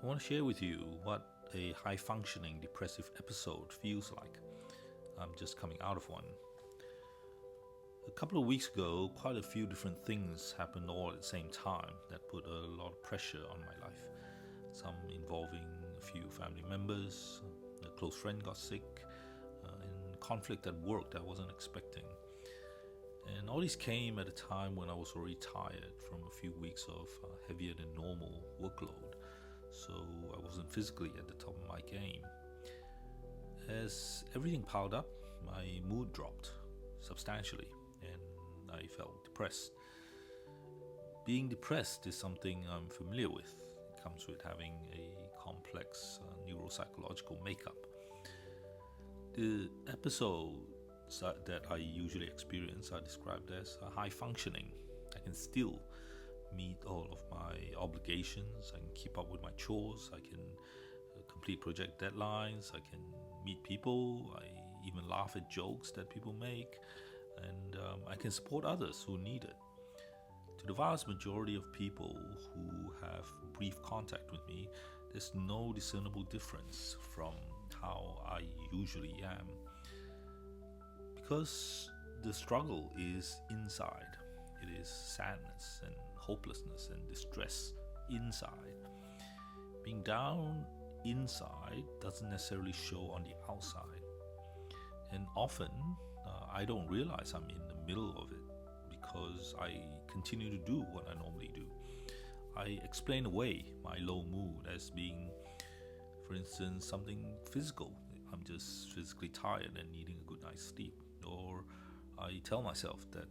I want to share with you what a high functioning depressive episode feels like. I'm just coming out of one. A couple of weeks ago, quite a few different things happened all at the same time that put a lot of pressure on my life. Some involving a few family members, a close friend got sick, and conflict at work that I wasn't expecting. And all this came at a time when I was already tired from a few weeks of heavier than normal workload, so I wasn't physically at the top of my game. As everything piled up, my mood dropped substantially and I felt depressed. Being depressed is something I'm familiar with. It comes with having a complex neuropsychological makeup. The episodes that I usually experience are described as high functioning. I can still meet all of my obligations, I can keep up with my chores, I can complete project deadlines, I can meet people, I even laugh at jokes that people make, and I can support others who need it. To the vast majority of people who have brief contact with me, there's no discernible difference from how I usually am. Because the struggle is inside. It is sadness and hopelessness and distress inside. Being down inside doesn't necessarily show on the outside. And often I don't realize I'm in the middle of it because I continue to do what I normally do. I explain away my low mood as being, for instance, something physical. I'm just physically tired and needing a good night's sleep. Or I tell myself that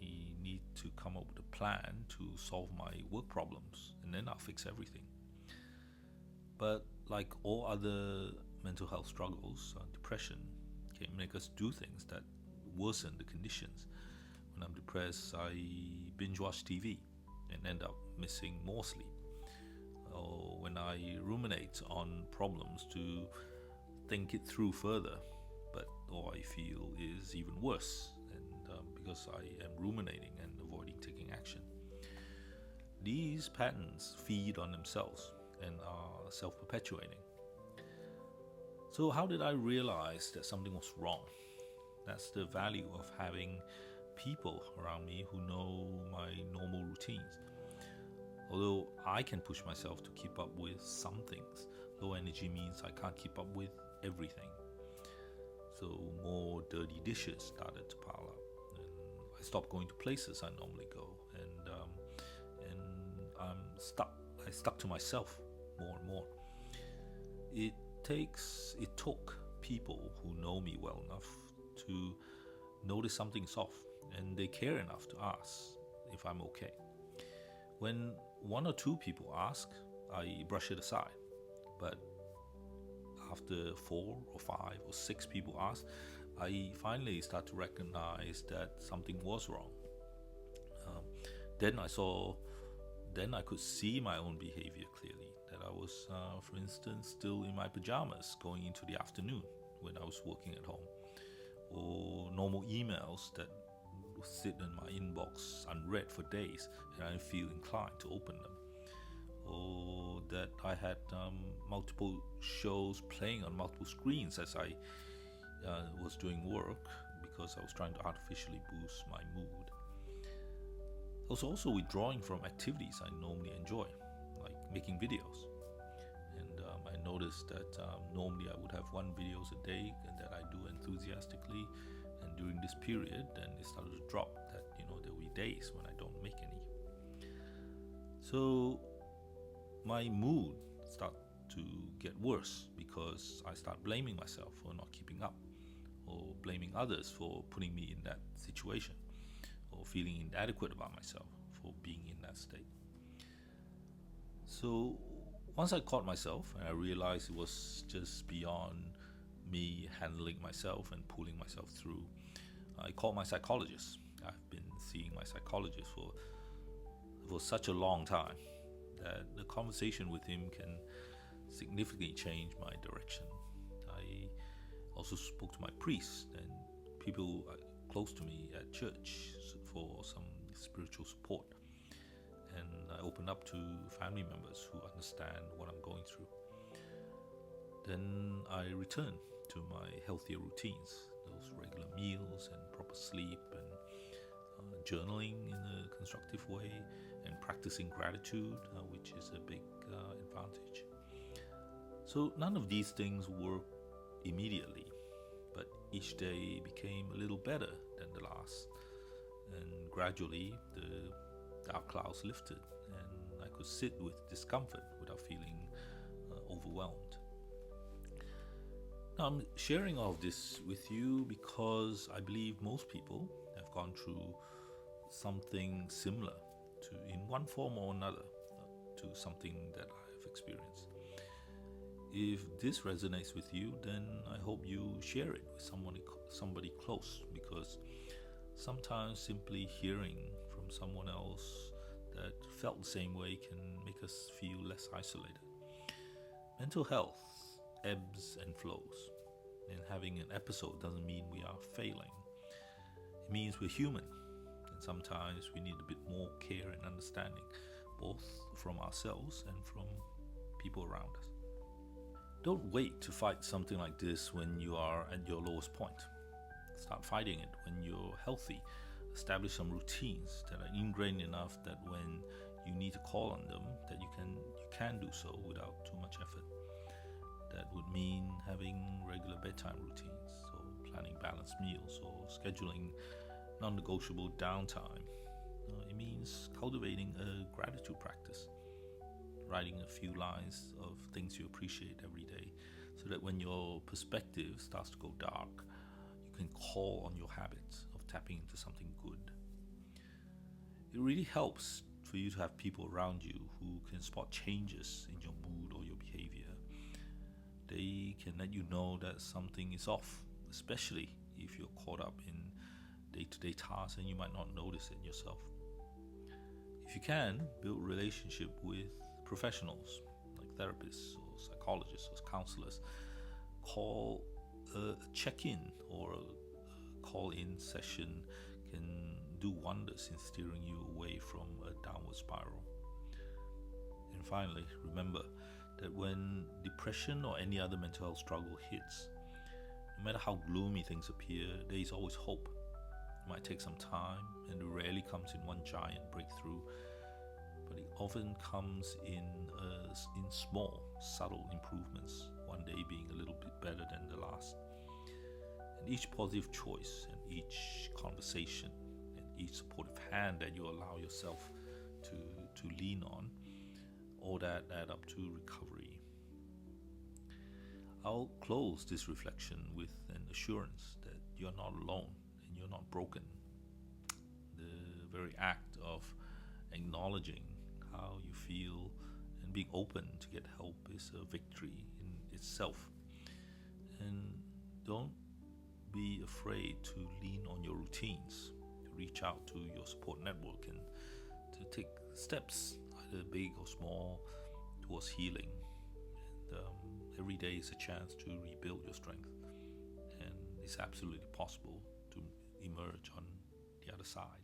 I need to come up with a plan to solve my work problems and then I'll fix everything. But like all other mental health struggles, depression can make us do things that worsen the conditions. When I'm depressed, I binge watch TV and end up missing more sleep. Or when I ruminate on problems to think it through further, but all I feel is even worse, and because I am ruminating and avoiding taking action. These patterns feed on themselves and are self-perpetuating. So how did I realize that something was wrong? That's the value of having people around me who know my normal routines. Although I can push myself to keep up with some things, low energy means I can't keep up with everything. So more dirty dishes started to pile up, and I stopped going to places I normally go, and I'm stuck. I stuck to myself more and more. It took people who know me well enough to notice something's off, and they care enough to ask if I'm okay. When one or two people ask, I brush it aside. But after 4 or 5 or 6 people ask, I finally start to recognize that something was wrong. Then I could see my own behavior clearly. That I was, for instance, still in my pajamas going into the afternoon when I was working at home, or normal emails that sit in my inbox unread for days, and I feel inclined to open them. Or that I had multiple shows playing on multiple screens as I was doing work because I was trying to artificially boost my mood. I was also withdrawing from activities I normally enjoy, like making videos. And I noticed that normally I would have 1 video a day and that I do enthusiastically. And during this period, then it started to drop. That there will be days when I don't make any. So my mood started to get worse because I start blaming myself for not keeping up, or blaming others for putting me in that situation, or feeling inadequate about myself for being in that state. So once I caught myself and I realized it was just beyond me handling myself and pulling myself through, I called my psychologist. I've been seeing my psychologist for such a long time that the conversation with him can significantly change my direction. I also spoke to my priest and people close to me at church for some spiritual support. And I opened up to family members who understand what I'm going through. Then I return to my healthier routines, those regular meals and proper sleep and journaling in a constructive way and practicing gratitude, which is a big advantage. So none of these things work immediately, but each day became a little better than the last. And gradually, the dark clouds lifted, and I could sit with discomfort without feeling overwhelmed. Now, I'm sharing all of this with you because I believe most people have gone through something similar to, in one form or another, to something that I've experienced. If this resonates with you, then I hope you share it with somebody close, because sometimes simply hearing from someone else that felt the same way can make us feel less isolated. Mental health ebbs and flows, and having an episode doesn't mean we are failing. It means we're human, and sometimes we need a bit more care and understanding, both from ourselves and from people around us. Don't wait to fight something like this when you are at your lowest point. Start fighting it when you're healthy. Establish some routines that are ingrained enough that when you need to call on them, that you can do so without too much effort. That would mean having regular bedtime routines, or planning balanced meals, or scheduling non-negotiable downtime. It means cultivating a gratitude practice, writing a few lines of things you appreciate every day, so that when your perspective starts to go dark, you can call on your habits of tapping into something good. It really helps for you to have people around you who can spot changes in your mood or your behavior. They can let you know that something is off, especially if you're caught up in day-to-day tasks and you might not notice it yourself. If you can, build relationship with professionals like therapists or psychologists or counselors. Call a check-in or a call-in session can do wonders in steering you away from a downward spiral. And finally, remember that when depression or any other mental health struggle hits, no matter how gloomy things appear, there is always hope. It might take some time, and it rarely comes in one giant breakthrough, but it often comes in small, subtle improvements, one day being a little bit better than the last. And each positive choice, and each conversation, and each supportive hand that you allow yourself to lean on, all that add up to recovery. I'll close this reflection with an assurance that you're not alone and you're not broken. The very act of acknowledging how you feel and being open to get help is a victory in itself. And don't be afraid to lean on your routines, to reach out to your support network, and to take steps, either big or small, towards healing. And every day is a chance to rebuild your strength, and it's absolutely possible to emerge on the other side.